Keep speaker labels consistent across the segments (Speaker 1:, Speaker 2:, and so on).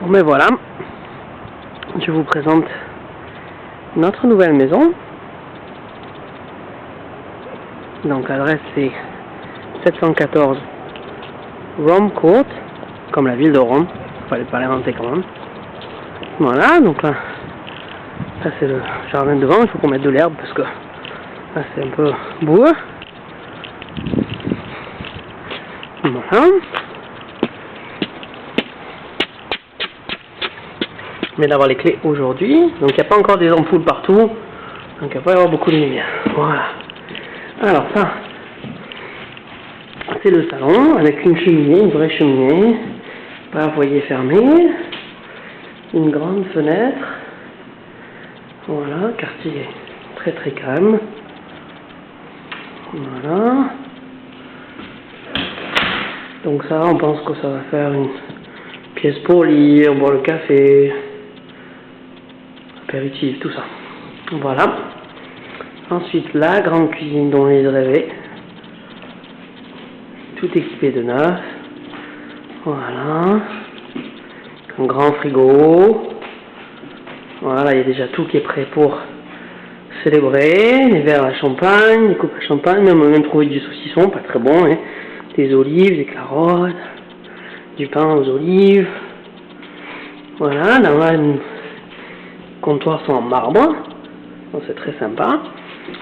Speaker 1: Bon ben voilà, je vous présente notre nouvelle maison. Donc l'adresse c'est 714 Rome Court, comme la ville de Rome, fallait pas l'inventer quand même. Voilà, donc là, ça c'est le jardin devant, il faut qu'on mette de l'herbe parce que là c'est un peu boueux. Voilà. Je viens d'avoir les clés aujourd'hui, donc il n'y a pas encore des ampoules partout, donc il ne va pas y avoir beaucoup de lumière. Voilà. Alors ça, c'est le salon avec une cheminée, une vraie cheminée, pas un foyer fermé, une grande fenêtre. Voilà, quartier très très calme. Voilà. Donc ça, on pense que ça va faire une pièce pour lire, boire le café, apéritif, tout ça. Voilà. Ensuite, la grande cuisine dont les rêvait. Tout équipé de neuf. Voilà. Un grand frigo. Voilà, il y a déjà tout qui est prêt pour célébrer. Les verres à champagne, les coupes à champagne. Même on a même trouvé du saucisson, pas très bon, hein. Des olives, des carottes, du pain aux olives. Voilà, là, les comptoirs sont en marbre. Donc c'est très sympa.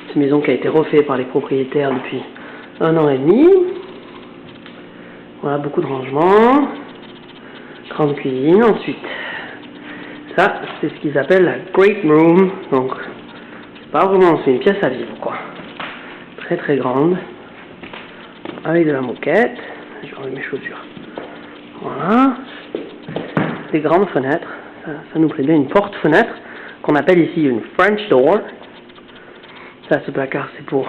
Speaker 1: C'est une maison qui a été refaite par les propriétaires depuis 1 an et demi. Voilà, beaucoup de rangements. Grande cuisine. Ensuite, ça, c'est ce qu'ils appellent la Great Room. Donc, c'est pas vraiment, c'est une pièce à vivre, quoi. Très très grande. Avec de la moquette. Je vais enlever mes chaussures. Voilà. Des grandes fenêtres. Ça nous plaît bien. Une porte-fenêtre qu'on appelle ici une French door. Ça, ce placard, c'est pour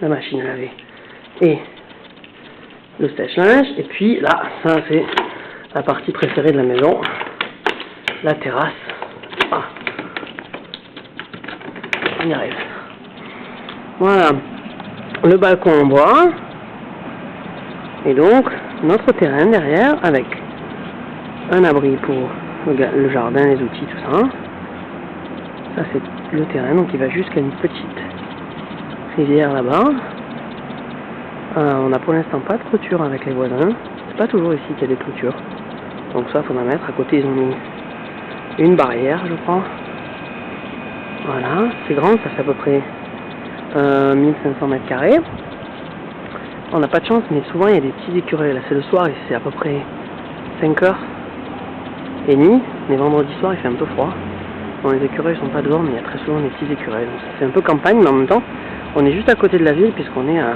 Speaker 1: la machine à laver et le sèche-linge. Et puis là, ça, c'est la partie préférée de la maison, la terrasse. Ah. On y arrive. Voilà. Le balcon en bois. Et donc, notre terrain derrière avec un abri pour le jardin, les outils, tout ça. Ça, c'est le terrain, donc il va jusqu'à une petite rivière là-bas. On n'a pour l'instant pas de clôture avec les voisins. C'est pas toujours ici qu'il y a des clôtures. Donc ça, il faudra mettre. À côté, ils ont mis une barrière, je crois. Voilà, c'est grand, ça fait à peu près 1500 mètres carrés. On n'a pas de chance, mais souvent il y a des petits écureuils. Là, c'est le soir et c'est à peu près 5h30. Mais vendredi soir, il fait un peu froid. Bon, les écureuils sont pas dehors, mais il y a très souvent des petits écureuils. Donc c'est un peu campagne, mais en même temps, on est juste à côté de la ville, puisqu'on est à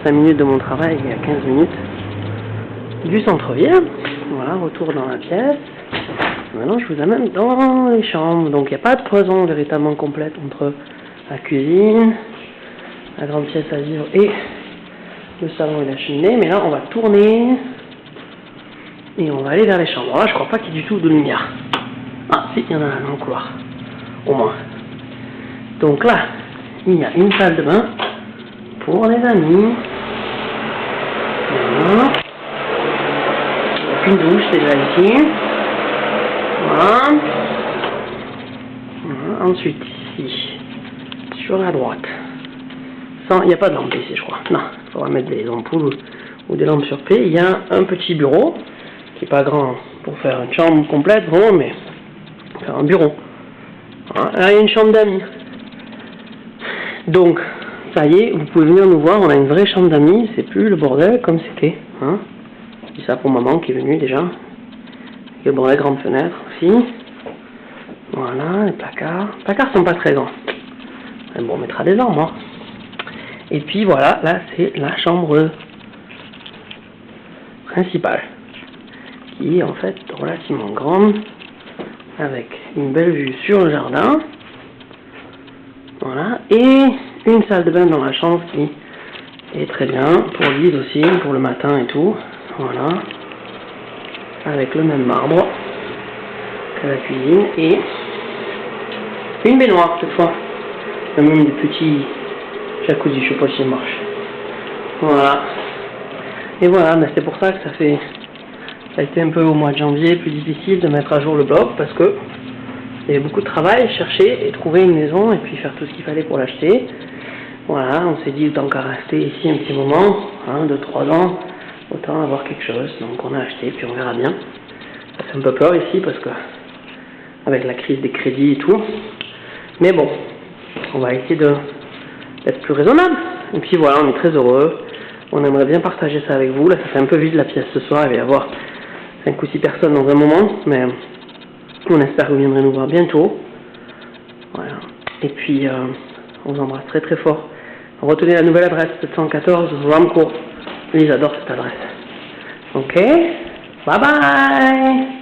Speaker 1: 5 minutes de mon travail et à 15 minutes du centre-ville. Voilà, retour dans la pièce. Maintenant, je vous amène dans les chambres. Donc, il n'y a pas de cloison véritablement complète entre la cuisine, la grande pièce à vivre et le salon et la cheminée. Mais là, on va tourner et on va aller vers les chambres. Alors là, je crois pas qu'il y ait du tout de lumière. Ah, si, il y en a un dans le couloir. Au moins. Donc là, il y a une salle de bain pour les amis. Voilà. Une douche déjà ici. Voilà. Voilà. Ensuite, ici, sur la droite. Il n'y a pas de lampe ici, je crois. Non, il faudra mettre des ampoules ou des lampes sur pied. Il y a un petit bureau, qui n'est pas grand pour faire une chambre complète, vraiment, mais faire un bureau. Voilà. Là, il y a une chambre d'amis. Donc, ça y est, vous pouvez venir nous voir, on a une vraie chambre d'amis, c'est plus le bordel comme c'était. Hein. Je dis ça pour maman qui est venue déjà. Et bon, la grande fenêtre aussi. Voilà, les placards. Les placards sont pas très grands. Mais bon, on mettra des armoires. Et puis voilà, là c'est la chambre principale. Qui est en fait relativement grande. Avec une belle vue sur le jardin. Voilà, et une salle de bain dans la chambre qui est très bien, pour Lise aussi, pour le matin et tout. Voilà, avec le même marbre que la cuisine, et une baignoire cette fois. Il y a même des petits jacuzzi, je sais pas si ça marche. Voilà, et voilà, c'est pour ça que ça fait Ça a été un peu au mois de janvier plus difficile de mettre à jour le blog parce que il y avait beaucoup de travail, chercher et trouver une maison et puis faire tout ce qu'il fallait pour l'acheter. Voilà, on s'est dit autant qu'à rester ici un petit moment, 2-3 ans, autant avoir quelque chose. Donc on a acheté, puis on verra bien. Ça fait un peu peur ici parce que avec la crise des crédits et tout. Mais bon, on va essayer d'être plus raisonnable. Et puis voilà, on est très heureux. On aimerait bien partager ça avec vous. Là, ça fait un peu vide la pièce ce soir. Il va y avoir 5 ou 6 personnes dans un moment. Mais on espère que vous viendrez nous voir bientôt. Voilà. Et puis, on vous embrasse très très fort. Retenez la nouvelle adresse, 714 Ram Court. Ils adorent cette adresse. Ok? Bye bye!